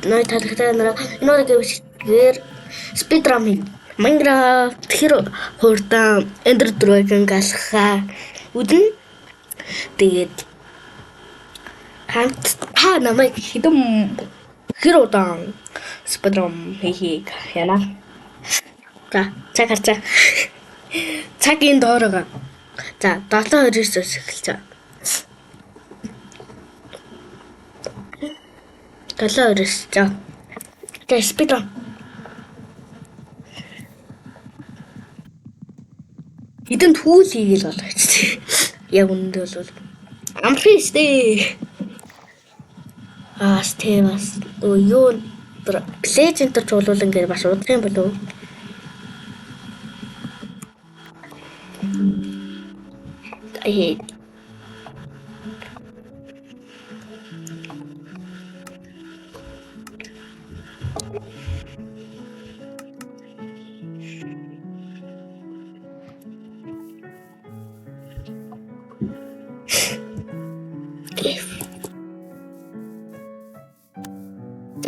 Ной талхтай нараа энэ гэвчгээр спидрам Minecraft хэр хурдан Ender Dragon галхаа үдэн тэгээд та намайг хэдэн хэр удаан спидрам хийхийг яана. За цаг харцаа. Цагийн доороо. За 7:29-оос эхэлцээ. 7:29. За. Тэгээ спидрам. Хэдэн түүл хийгээл болоо ч. Яг үнэндээ бол амфистэй. Стевас. Юу Legend чуулуулан гэж бас удах юм болов уу?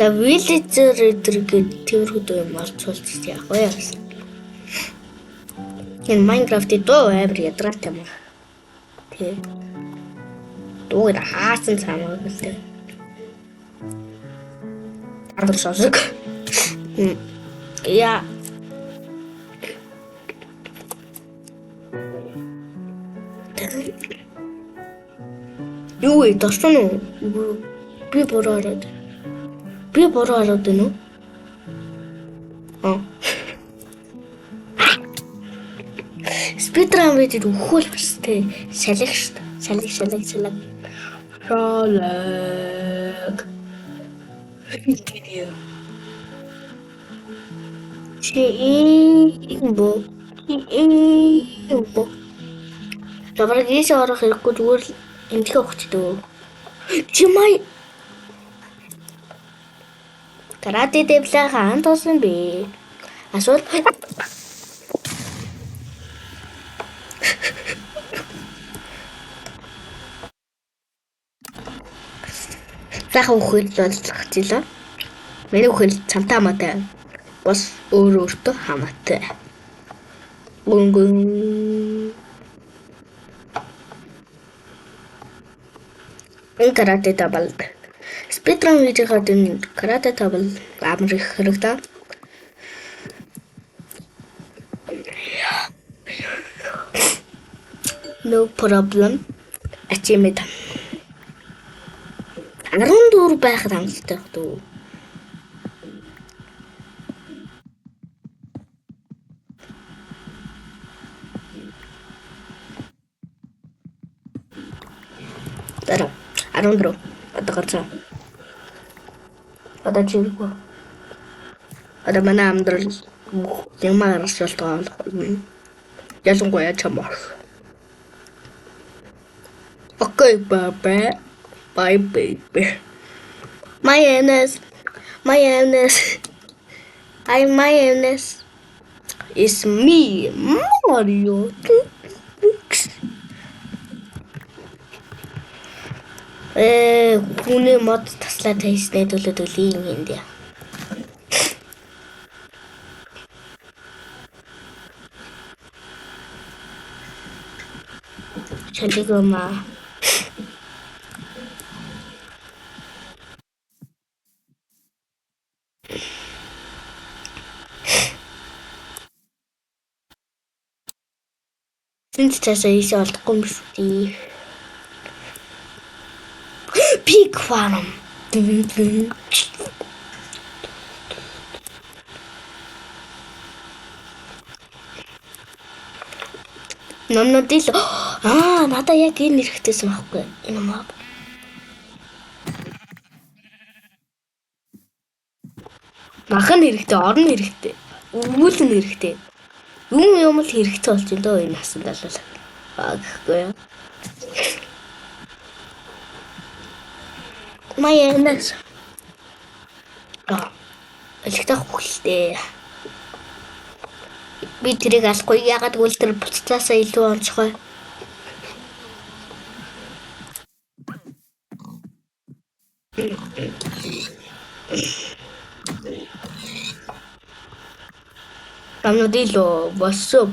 За villager гэдэг тэрхүү юм орцуулж яг гоё яасан. Энэ Minecraft-ийн дуу амар ядраатай юм. Тэ. Дуу хаасан цаамаа гэлээ. Ардл шосог. Я юу вэ? Тоссон уу? Би бороод. Би бороод байна уу? Спидрам бид өхөл бастэй салхи шүү дээ. Салхи. Шалаг. Чимбо. Жабраг ийш орох хэрэггүй зүгээр л эмтгэх өгчдөө. Чимай карате дэвлээ хаан тоосон бэ. Асуул. Захан үхэл болчих жилээ. Миний үхэл цамтаа матай. Бас өөртөө хамаатай. Гүн. Энэ карате табал. Спидрам видеогод энэ карате табал амар их хэрэгтэй. No problem. Ачимэд. 14 байхад амжилттай байх дөө. Тара 14. Одоо гацаа. Одоо чивгүй. Одоо манай амдрал ямар асуулт ялангуяа чамаас. Okay, bye. Bye, baby. Mayonnaise is me, Mario. Хүний мод таслаа тайснаа төлөд өлийн юм дээ. Чалигома. Синт цаасаа ийшээ олдохгүй юм шүү дээ. Pig farm. Номнодил надаа яг энэ нэрхтээсэн байхгүй энэ моб. Махан хэрэгтэй, орон хэрэгтэй, өвүүлэн хэрэгтэй. Юм л хэрэгтэй болж байна дөө энэ насанд бол. Гэхгүй юу. Mayonnaise. Элэгтэй хөлтэй. Би тэрийг алахгүй ягаад гэвэл тэр буцтаасаа илүү онцгой. Ramnadillo, what's up?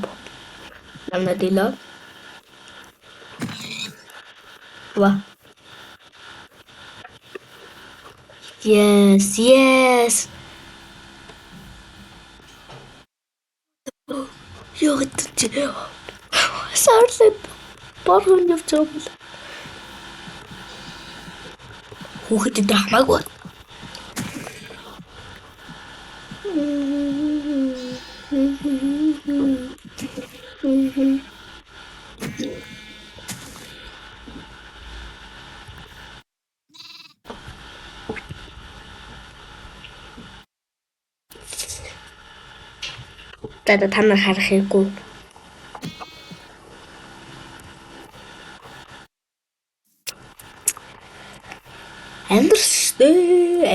Ramnadillo. Wow. Yes, yes. Юу гэдэг чи? Сарлаа. Борхон явж байгаа юм. Хүүхэдтэй хамаагүй. Та нар харах хэрэггүй.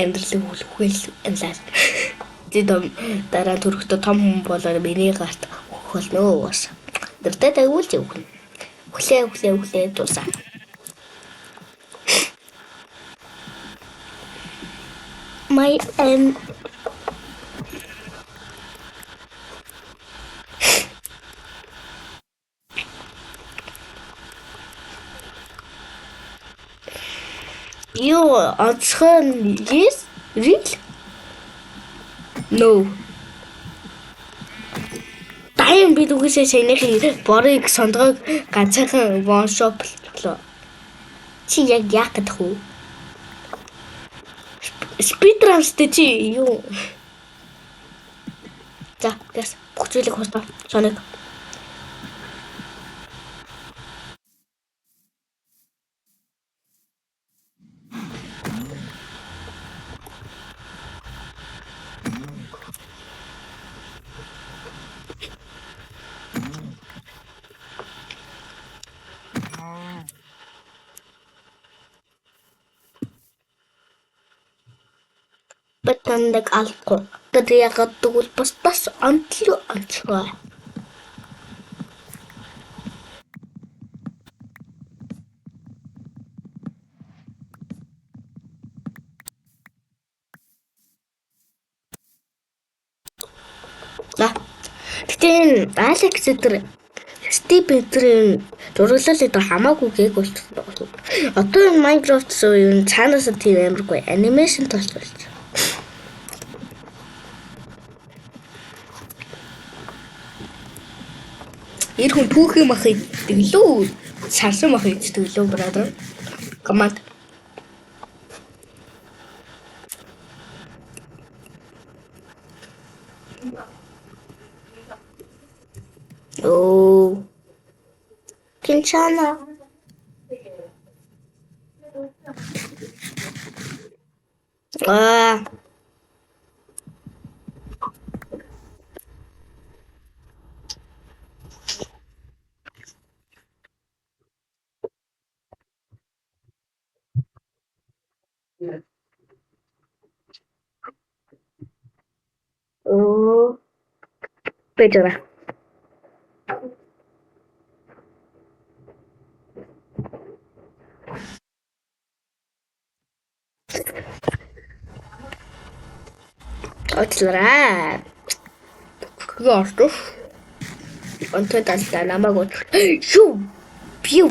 Амьдралын хүлхэл амлаа. Тэд дараа төрөхдөө том хүн болоод миний гарт өгөх болно уус. Дэртэ тагуулж өгнө. Хүлээ дуусаа. My You answer yes? Real? No. Тайм бид үгүйсээ шинэхэн борыг сондгойг ганцхан one shop боллоо. Чи яг гэдэг үү? Speedrun-стэй чи юу? За, яс бүх зүйлийг хустаа. Соныг. Бэтэндэг алгүй. Бид ягаад тэгвэл бас онцлог онцгой. Тэгтээ Алекс дээр Стив Петрийн зураглал дээр хамаагүй гийг болчихсон байна. Одоо энэ Minecraft суурь цаанаас тийм амаргүй анимашн толж болж. Ир хүн түүхий мах иддэг лүү. Сарсан мах иддэг лүү брат. Команд. Оо. 괜찮아. 아. 오. 빼줘라. 어쩌라. 그거 알았어? 언제 다시 남아고 슈! 뷰!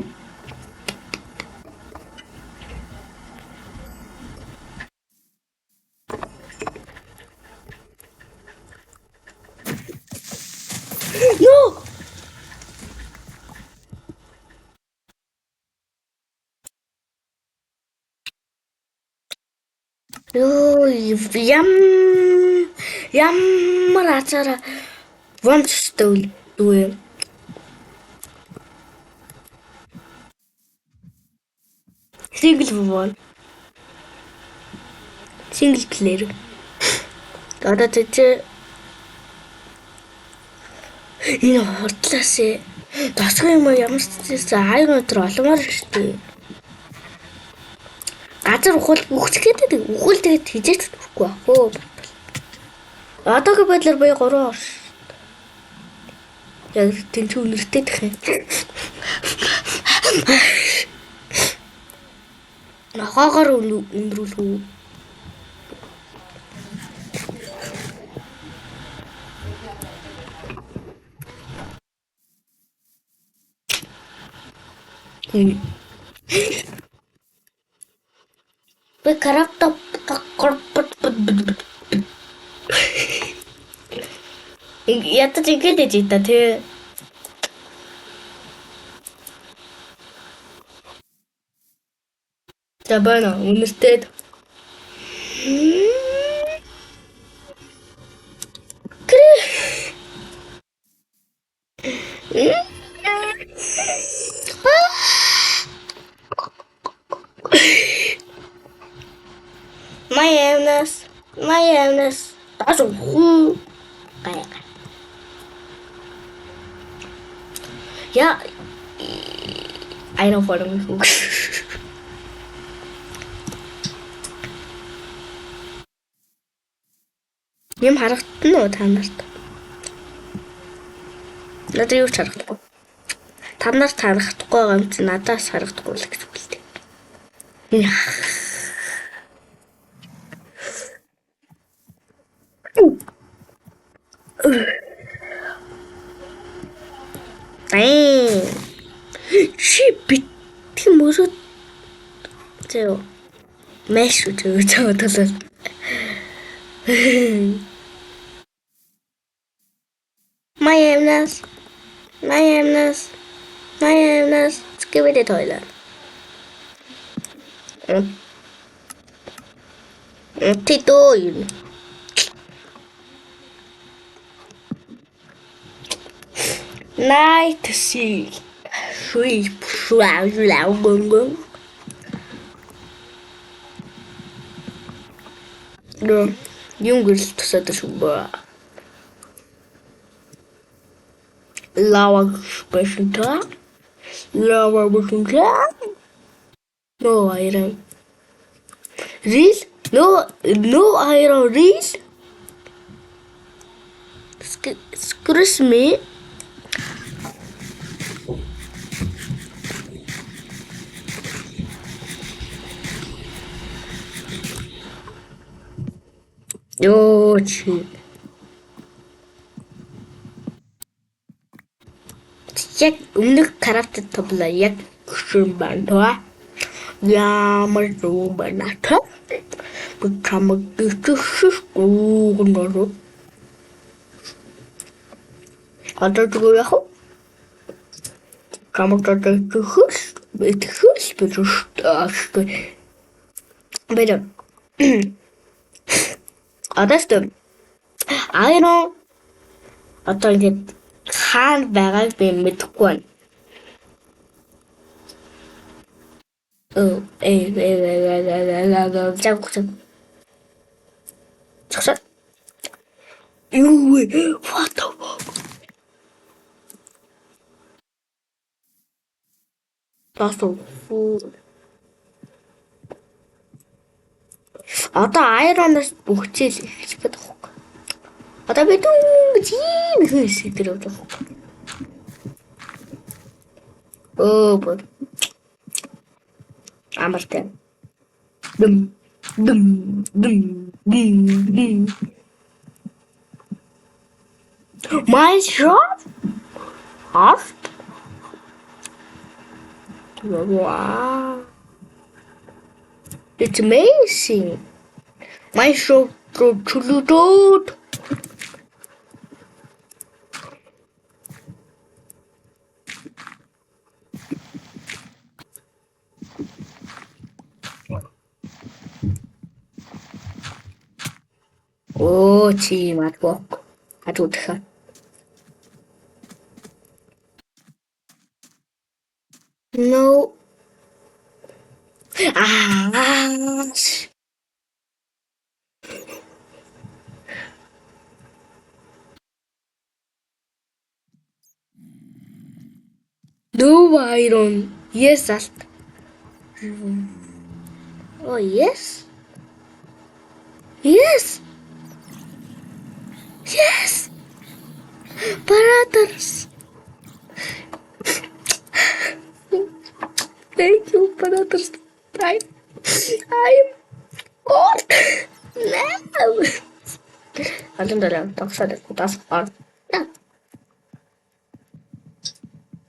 No! Ямар азараа вонцтой үлдвэ. Single player. Одоо тэ энэ хортлаас тосгоо юм ямар ч зүйл хайр өдр олмоор штэ. Газар ухчихгээд ухал тэгээд хижээч өгөхгүй аа. Одоогийн байдлаар бая 3 орш. Яг тэнцүү үнэртэй тах юм. Нохоогоор өндрүүлэх үү? Би карапта ядаж ингэж ээж та тий. За байна үнэстэй. Mayonnaise. That's a whole. Yeah, I know for them. Юм харагдана уу та нарт? Надад юу ч харагдахгүй. Та нарт харагдахгүй байгаа юм чи надаас харагдахгүй л гэж хэлдэг. Чи бит мөрөд зөө мэш үү цаадалаа. Mayonnaise. Give it a toilet. Tito yun. Nice to see. Sweet. No, yung gusto sa tasumba. Lava special. No iron. Real? No iron. Real? Excuse me. Yo, cheap. Яг өмнөх карапт тоглоо яг гүшин байна тоо. Ямар зүг байна та? Чамаг гिचш гоо. Одоо зүгээр яах вэ? Чамаг гिचш битгүүл битгүүл. Бэдэ. Адастэ. Айно. Одоо ингэ хаан байгааг би мэдэхгүй байна. Чагсаа. Юу вэ? What the fuck? That's so food. Одоо айронос бүгчээл эхлэх гэдэг хөөе. Одоо би тийм хийх дээр явах. Бод. Амартай. Дум. My shop? Art? Wow. It's amazing. My shop to Oh, team at work. I don't know. No. No iron. Yes, that. Oh, yes. Yes. Yes. Paratas. Thank you, Paratas. I'm God. No. Alhamdulillah, tak sadar ku tas par.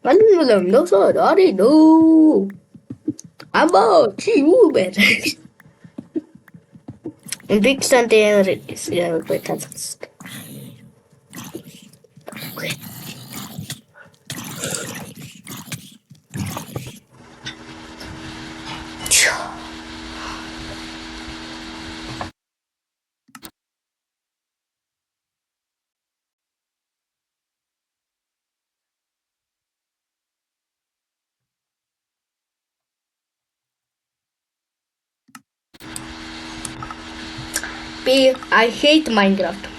No sorry, no. Ама чи юу байна? Big Sunday яа бэ тазах. I hate Minecraft.